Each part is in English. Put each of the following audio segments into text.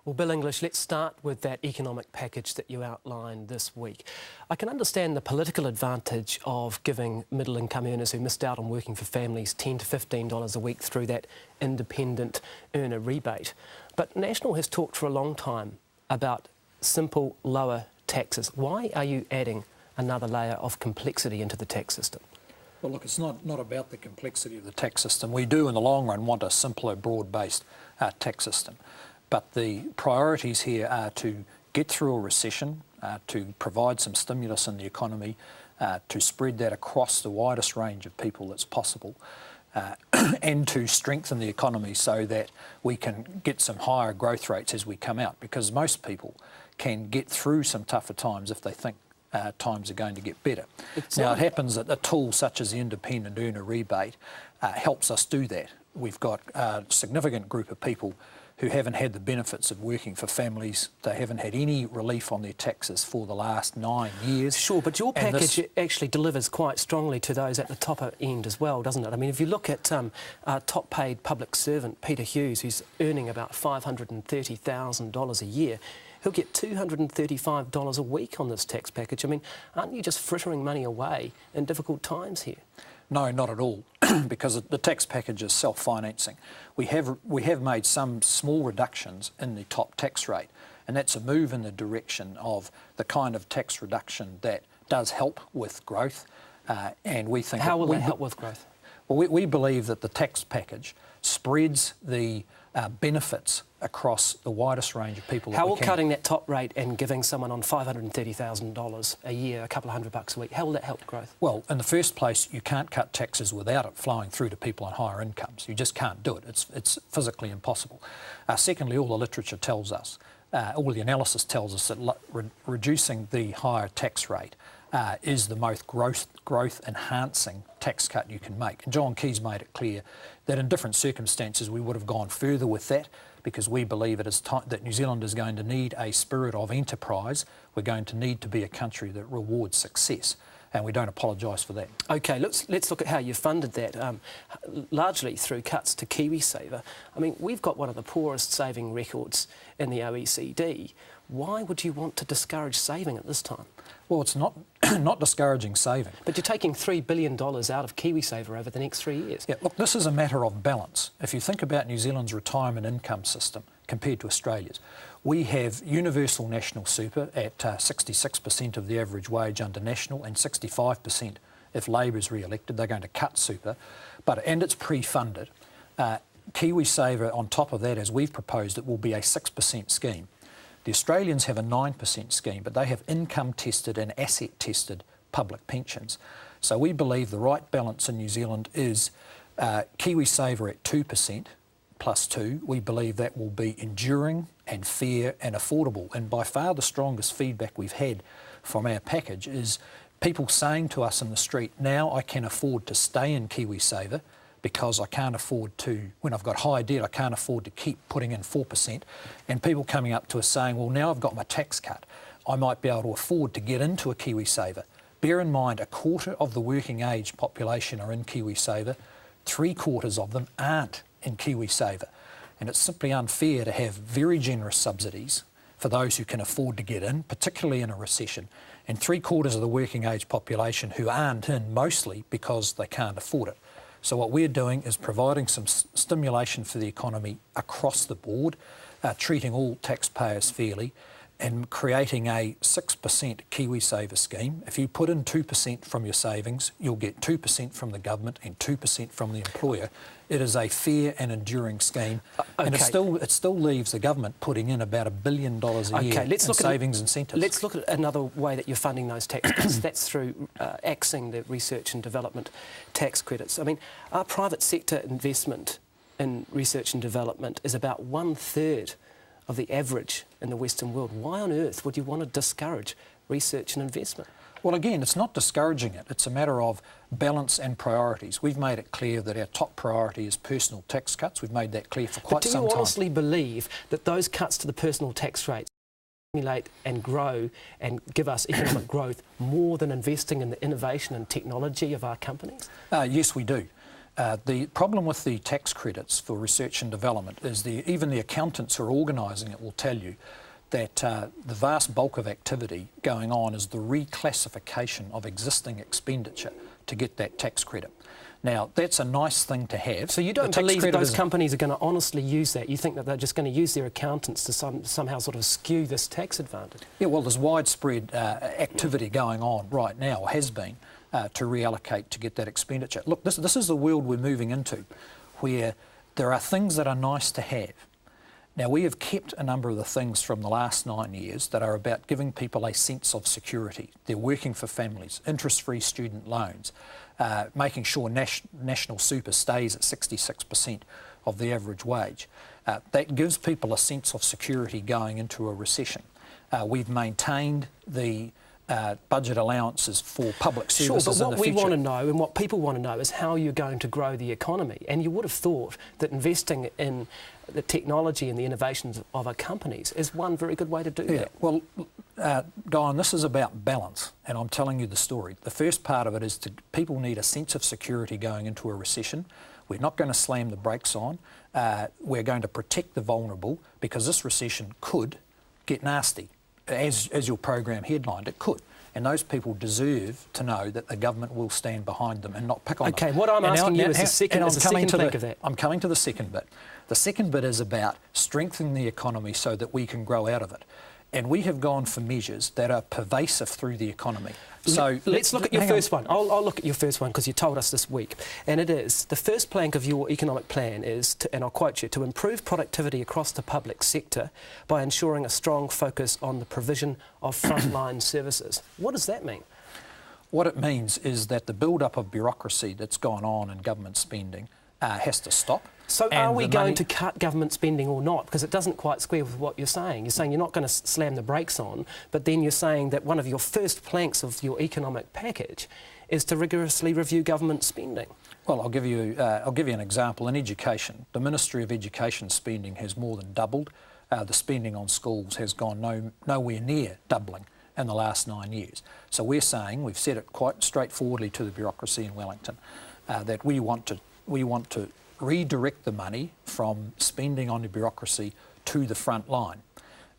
Well, Bill English, let's start with that economic package that you outlined this week. I can understand the political advantage of giving middle-income earners who missed out on working for families $10 to $15 a week through that independent earner rebate. But National has talked for a long time about simple, lower taxes. Why are you adding another layer of complexity into the tax system? Well, look, it's not about the complexity of the tax system. We do, in the long run, want a simpler, broad-based tax system. But the priorities here are to get through a recession, to provide some stimulus in the economy, to spread that across the widest range of people that's possible, and to strengthen the economy so that we can get some higher growth rates as we come out, because most people can get through some tougher times if they think times are going to get better. Now, it happens that a tool such as the independent earner rebate helps us do that. We've got a significant group of people who haven't had the benefits of working for families. They haven't had any relief on their taxes for the last 9 years. Sure, but your package actually delivers quite strongly to those at the top end as well, doesn't it? I mean, if you look at top-paid public servant Peter Hughes, who's earning about $530,000 a year, he'll get $235 a week on this tax package. I mean, aren't you just frittering money away in difficult times here? No, not at all, because the tax package is self-financing. We have made some small reductions in the top tax rate, and that's a move in the direction of the kind of tax reduction that does help with growth. And we think... How will that help with growth? Well, we believe that the tax package spreads the benefits across the widest range of people. How will cutting that top rate and giving someone on $530,000 a year, a couple of $100 a week, how will that help growth? Well, in the first place, you can't cut taxes without it flowing through to people on higher incomes. You just can't do it. It's physically impossible. Secondly, all the literature tells us, all the analysis tells us that reducing the higher tax rate is the most growth-enhancing tax cut you can make. And John Key's made it clear that in different circumstances we would have gone further with that, because we believe it is time that New Zealand is going to need a spirit of enterprise. We're going to need to be a country that rewards success, and we don't apologise for that. OK, let's look at how you funded that, largely through cuts to KiwiSaver. I mean, we've got one of the poorest saving records in the OECD. Why would you want to discourage saving at this time? Well, it's not discouraging saving. But you're taking $3 billion out of KiwiSaver over the next 3 years. Yeah, look, this is a matter of balance. If you think about New Zealand's retirement income system compared to Australia's, we have universal national super at 66% of the average wage under national and 65% if Labour's re-elected. They're going to cut super, and it's pre-funded. KiwiSaver, on top of that, as we've proposed, it will be a 6% scheme. The Australians have a 9% scheme, but they have income-tested and asset-tested public pensions. So we believe the right balance in New Zealand is KiwiSaver at 2% plus 2. We believe that will be enduring and fair and affordable. And by far the strongest feedback we've had from our package is people saying to us in the street, now I can afford to stay in KiwiSaver, because I can't afford to, when I've got high debt, I can't afford to keep putting in 4%. And people coming up to us saying, well, now I've got my tax cut, I might be able to afford to get into a KiwiSaver. Bear in mind, a quarter of the working age population are in KiwiSaver, 3/4 of them aren't in KiwiSaver. And it's simply unfair to have very generous subsidies for those who can afford to get in, particularly in a recession, and 3/4 of the working age population who aren't in, mostly because they can't afford it. So what we're doing is providing some stimulation for the economy across the board, treating all taxpayers fairly, and creating a 6% KiwiSaver scheme. If you put in 2% from your savings, you'll get 2% from the government and 2% from the employer. It is a fair and enduring scheme, and it still leaves the government putting in about $1 billion a year in savings incentives. Let's look at another way that you're funding those tax cuts. That's through axing the research and development tax credits. I mean, our private sector investment in research and development is about 1/3 of the average in the Western world. Why on earth would you want to discourage research and investment? Well, again, it's not discouraging it. It's a matter of balance and priorities. We've made it clear that our top priority is personal tax cuts. We've made that clear for quite some time. But do you honestly believe that those cuts to the personal tax rates stimulate and grow and give us economic growth more than investing in the innovation and technology of our companies? Yes, we do. The problem with the tax credits for research and development is even the accountants who are organising it will tell you that the vast bulk of activity going on is the reclassification of existing expenditure to get that tax credit. Now, that's a nice thing to have. So you don't believe that those companies are going to honestly use that? You think that they're just going to use their accountants to somehow sort of skew this tax advantage? Yeah, well, there's widespread activity going on right now, or has been, to reallocate to get that expenditure. Look, this is the world we're moving into, where there are things that are nice to have. Now, we have kept a number of the things from the last 9 years that are about giving people a sense of security. They're working for families, interest-free student loans, making sure national super stays at 66% of the average wage. That gives people a sense of security going into a recession. We've maintained the budget allowances for public services in the future. Sure, but what we want to know and what people want to know is how you're going to grow the economy. And you would have thought that investing in the technology and the innovations of our companies is one very good way to do that. Well, Guyon, this is about balance, and I'm telling you the story. The first part of it is people need a sense of security going into a recession. We're not going to slam the brakes on. We're going to protect the vulnerable, because this recession could get nasty. As your program headlined, it could. And those people deserve to know that the government will stand behind them and not pick on them. OK, what I'm asking you is the second plank of that. I'm coming to the second bit. The second bit is about strengthening the economy so that we can grow out of it. And we have gone for measures that are pervasive through the economy. So let's look at your first one. I'll look at your first one because you told us this week. And it is, the first plank of your economic plan is, and I'll quote you, to improve productivity across the public sector by ensuring a strong focus on the provision of frontline services. What does that mean? What it means is that the build-up of bureaucracy that's gone on in government spending has to stop. So are we going to cut government spending or not? Because it doesn't quite square with what you're saying. You're saying you're not going to slam the brakes on, but then you're saying that one of your first planks of your economic package is to rigorously review government spending. Well, I'll give you an example. In education, the Ministry of Education spending has more than doubled. The spending on schools has gone nowhere near doubling in the last 9 years. So we're saying, we've said it quite straightforwardly to the bureaucracy in Wellington, that we want to redirect the money from spending on the bureaucracy to the front line.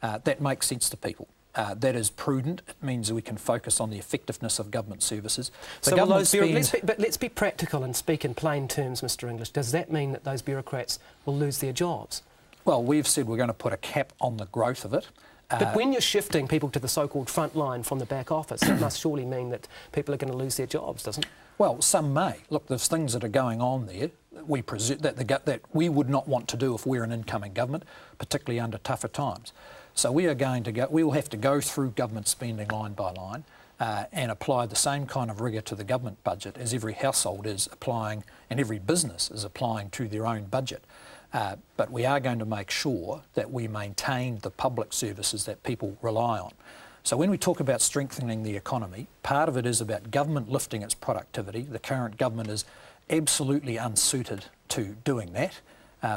That makes sense to people. That is prudent. It means that we can focus on the effectiveness of government services. But let's be practical and speak in plain terms, Mr. English. Does that mean that those bureaucrats will lose their jobs? Well, we've said we're going to put a cap on the growth of it. But when you're shifting people to the so-called front line from the back office, that must surely mean that people are going to lose their jobs, doesn't it? Well, some may. Look, there's things that are going on there we presume that we would not want to do if we're an incoming government, particularly under tougher times. So we will have to go through government spending line by line and apply the same kind of rigour to the government budget as every household is applying and every business is applying to their own budget. But we are going to make sure that we maintain the public services that people rely on. So when we talk about strengthening the economy, part of it is about government lifting its productivity. The current government is absolutely unsuited to doing that.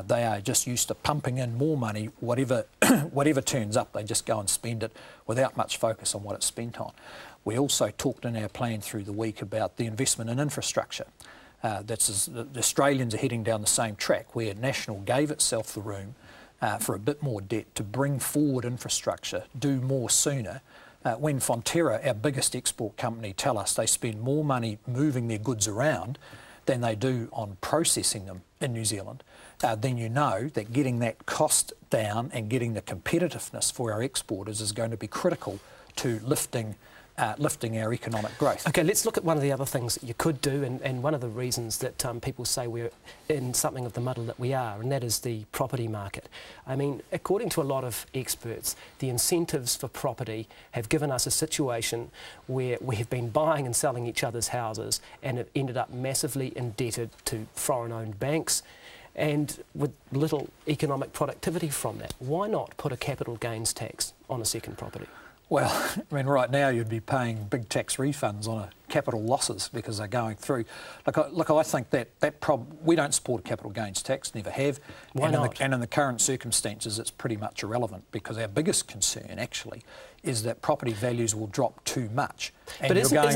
They are just used to pumping in more money, whatever turns up, they just go and spend it without much focus on what it's spent on. We also talked in our plan through the week about the investment in infrastructure. The Australians are heading down the same track where National gave itself the room for a bit more debt to bring forward infrastructure, do more sooner. When Fonterra, our biggest export company, tell us they spend more money moving their goods around than they do on processing them in New Zealand, then you know that getting that cost down and getting the competitiveness for our exporters is going to be critical to lifting our economic growth. OK, let's look at one of the other things that you could do, and one of the reasons that people say we're in something of the muddle that we are, and that is the property market. I mean, according to a lot of experts, the incentives for property have given us a situation where we have been buying and selling each other's houses and have ended up massively indebted to foreign-owned banks and with little economic productivity from that. Why not put a capital gains tax on a second property? Well, I mean, right now you'd be paying big tax refunds on capital losses because they're going through. Look, I think we don't support a capital gains tax, never have. Why not? And in the current circumstances, it's pretty much irrelevant because our biggest concern, actually, is that property values will drop too much. And but isn't